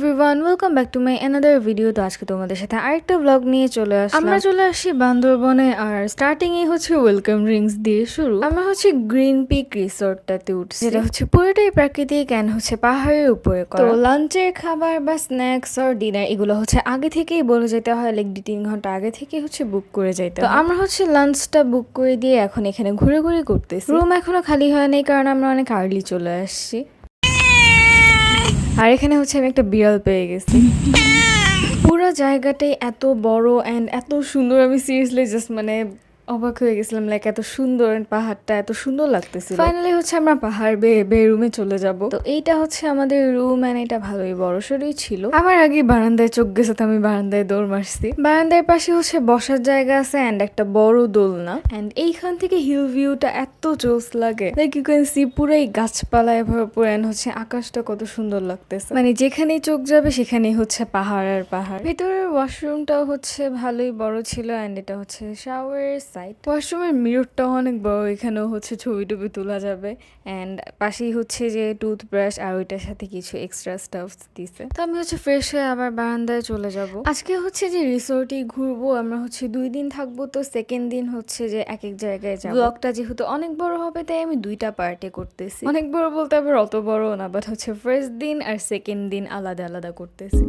Everyone, welcome back to my another video. তো আজকে তোমাদের সাথে আরেকটা ব্লগ নিয়ে চলে আসলাম। আমরা চলে আসি বান্দরবনে, আর স্টার্টিং এ হচ্ছে ওয়েলকাম ড্রিঙ্কস দিয়ে শুরু। আমরা হচ্ছে গ্রিন পিক রিসোর্টটাতে উঠছি, যেটা হচ্ছে পুরোটাই প্রাকৃতিক অ্যান্ড হচ্ছে পাহাড়ের উপরে করা। তো লাঞ্চের খাবার বা স্ন্যাক্স আর ডিনার এগুলো হচ্ছে আগে থেকেই বলে যেতে হয়, লাইক 2-3 ঘন্টা আগে থেকে হচ্ছে বুক করে যাইতে হয়। তো আমরা হচ্ছে লাঞ্চটা বুক করে দিয়ে এখন এখানে ঘুরে ঘুরে করতেছি। রুম এখনো খালি হয়নি কারণ আমরা অনেক আর্লি চলে আসছি। আর এখানে হচ্ছে আমি একটা বিড়াল পেয়ে গেছি। পুরো জায়গাটাই এত বড় অ্যান্ড এত সুন্দর, আমি সিরিয়াসলি জাস্ট অবাক হয়ে গেছিলাম, লাইক এত সুন্দর, পাহাড়টা এত সুন্দর লাগতেছিল। ফাইনালি হচ্ছে আমরা পাহাড় বেয়ে রুমে চলে যাব। তো এইটা হচ্ছে আমাদের রুম অ্যান্ড এটা ভালোই বড়সড়ই ছিল। আমার আগে বারান্দায় চোখ গেছে, তো আমি বারান্দায় দৌড় মারছি। বারান্দার পাশে হচ্ছে বসার জায়গা আছে অ্যান্ড একটা বড় দোলনা, অ্যান্ড এইখান থেকে হিল ভিউটা এত জোস লাগে, লাইক ইউ ক্যান সি পুরাই গাছপালায় ভরপুর অ্যান্ড হচ্ছে আকাশটা কত সুন্দর লাগতেছে। যেখানেই চোখ যাবে সেখানেই হচ্ছে পাহাড় আর পাহাড়। ভেতরের ওয়াশরুমটাও হচ্ছে ভালোই বড় ছিল অ্যান্ড এটা হচ্ছে শাওয়ারের সাইড। ওয়াশরুমের মিররটাও অনেক বড়, এখানেও হচ্ছে ছবি টবি তোলা যাবে। অ্যান্ড পাশেই হচ্ছে যে টুথব্রাশ আর ওইটার সাথে কিছু এক্সট্রা স্টাফ দিছে। তো আমি হচ্ছে ফ্রেশ হয়ে আবার বারান্দায় চলে যাব। আজকে হচ্ছে যে রিসোর্টেই ঘুরবো, আমরা হচ্ছে 2 দিন থাকবো। তো সেকেন্ড দিন হচ্ছে যে এক এক জায়গায় যাবো। ব্লগটা যেহেতু অনেক বড় হবে তাই আমি 2টা পার্টে করতেছি। অনেক বড় বলতে আবার অত বড় না, বাট হচ্ছে ফার্স্ট দিন আর সেকেন্ড দিন আলাদা আলাদা করতেছি।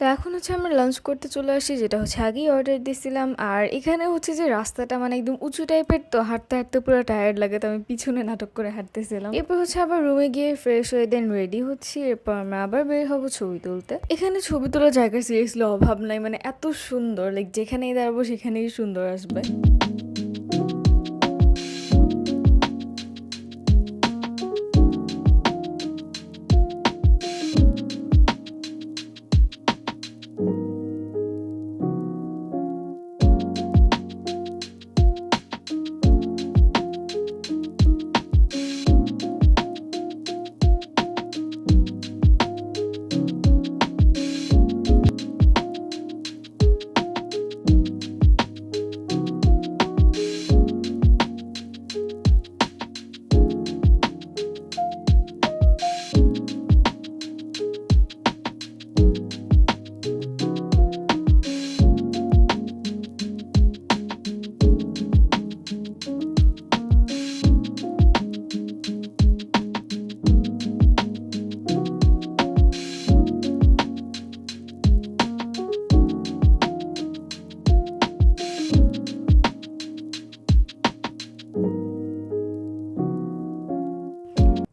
তো এখন হচ্ছে আমরা লাঞ্চ করতে চলে আসি, যেটা হচ্ছে আগেই অর্ডার দিয়েছিলাম। আর এখানে হচ্ছে যে রাস্তাটা একদম উঁচু টাইপের, তো হাঁটতে হাঁটতে পুরো টায়ার্ড লাগে, তো আমি পিছনে নাটক করে হাঁটতেছিলাম। এরপর হচ্ছে আবার রুমে গিয়ে ফ্রেশ হয়ে দেন রেডি হচ্ছি। এরপর আমরা আবার বের হবো ছবি তুলতে। এখানে ছবি তোলার জায়গা সিরিয়াসলি অভাব নাই, এত সুন্দর, লাইক যেখানেই দাঁড়াবো সেখানেই সুন্দর আসবে।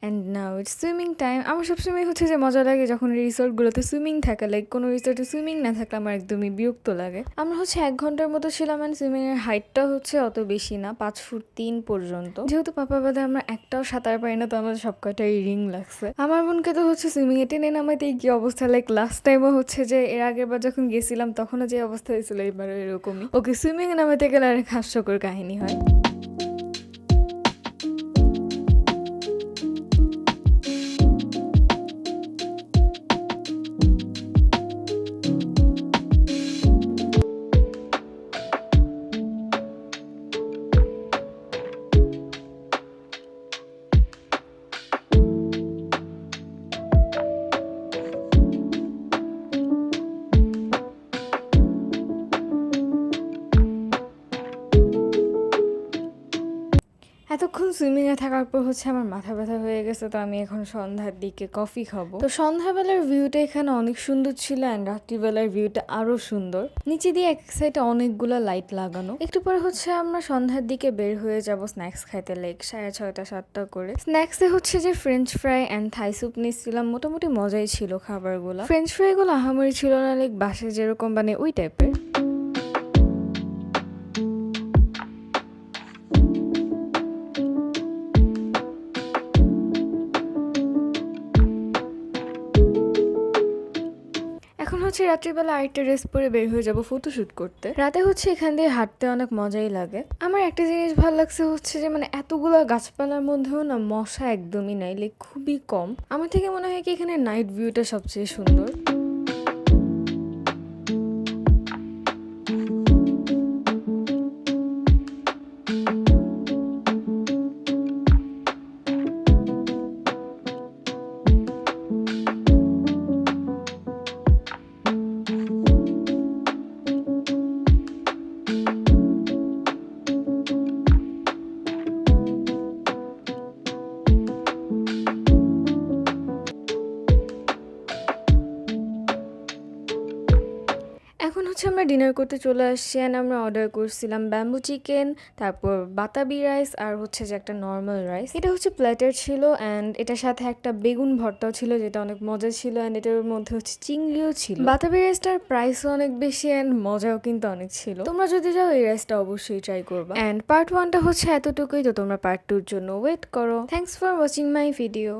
And now it's swimming time. আমার সবসময় হচ্ছে যে মজা লাগে যখন রিসোর্টগুলোতে সুইমিং থাকে, লাইক কোনো রিসোর্টে সুইমিং না থাকলে আমার একদমই বিরক্ত লাগে। আমরা হচ্ছে 1 ঘন্টার মতো ছিলাম, অ্যান্ড সুইমিং এর হাইটটা হচ্ছে অত বেশি না, 5 ফুট 3 পর্যন্ত। যেহেতু পাপা বাদে আমরা একটাও সাঁতার পারি না, তো আমাদের সব কয়টাই রিং লাগছে। আমার বোনকে তো হচ্ছে সুইমিং এ টেনে নামাইতে কি অবস্থা, লাইক লাস্ট টাইমও হচ্ছে যে এর আগের বার যখন গেছিলাম তখনও যে অবস্থা হয়েছিল, এবারও এরকমই। ওকে সুইমিং এ নামাইতে গেলে অনেক হাস্যকর কাহিনী হয়। এতক্ষণ সুইমিং এ থাকার পর হচ্ছে আমার মাথা ব্যথা হয়ে গেছে, তো আমি এখন সন্ধ্যার দিকে কফি খাবো। তো সন্ধ্যাবেলার ভিউটা এখানে অনেক সুন্দর ছিল, অ্যান্ড রাত্রিবেলার ভিউটা আরো সুন্দর। নিচে দিয়ে এক সাইডে অনেকগুলো লাইট লাগানো। একটু পরে হচ্ছে আমরা সন্ধ্যার দিকে বের হয়ে যাব স্ন্যাক্স খাইতে, লাইক 6:30-7টা করে। স্ন্যাক্সে হচ্ছে যে French fry and Thai soup নিচ্ছিলাম, মোটামুটি মজাই ছিল খাবারগুলো। ফ্রেঞ্চ ফ্রাই গুলো আহামরি ছিল না, লাইক বাসে যেরকম ওই টাইপের। হচ্ছে রাত্রিবেলা আরেকটা ড্রেস পরে বের হয়ে যাব ফটোশুট করতে। রাতে হচ্ছে এখান দিয়ে হাঁটতে অনেক মজাই লাগে। আমার একটা জিনিস ভালো লাগছে হচ্ছে যে মানে এতগুলো গাছপালার মধ্যেও না মশা একদমই নাই, লাইক খুবই কম। আমার থেকে মনে হয় কি এখানে নাইট ভিউটা সবচেয়ে সুন্দর। এখন হচ্ছে আমরা ডিনার করতে চলে আসছি অ্যান্ড আমরা অর্ডার করছিলাম ব্যাম্বু চিকেন, তারপর বাতাবি রাইস আর হচ্ছে যে একটা নর্মাল রাইস। এটা হচ্ছে প্লেটার ছিল অ্যান্ড এটার সাথে একটা বেগুন ভর্তাও ছিল যেটা অনেক মজা ছিল অ্যান্ড এটার মধ্যে হচ্ছে চিংড়িও ছিল। বাতাবি রাইসটার প্রাইসও অনেক বেশি অ্যান্ড মজাও কিন্তু অনেক ছিল। তোমরা যদি যাও এই রাইসটা অবশ্যই ট্রাই করবা। অ্যান্ড পার্ট 1টা হচ্ছে এতটুকুই, তো তোমরা পার্ট 2-র জন্য ওয়েট করো। Thanks for watching my video.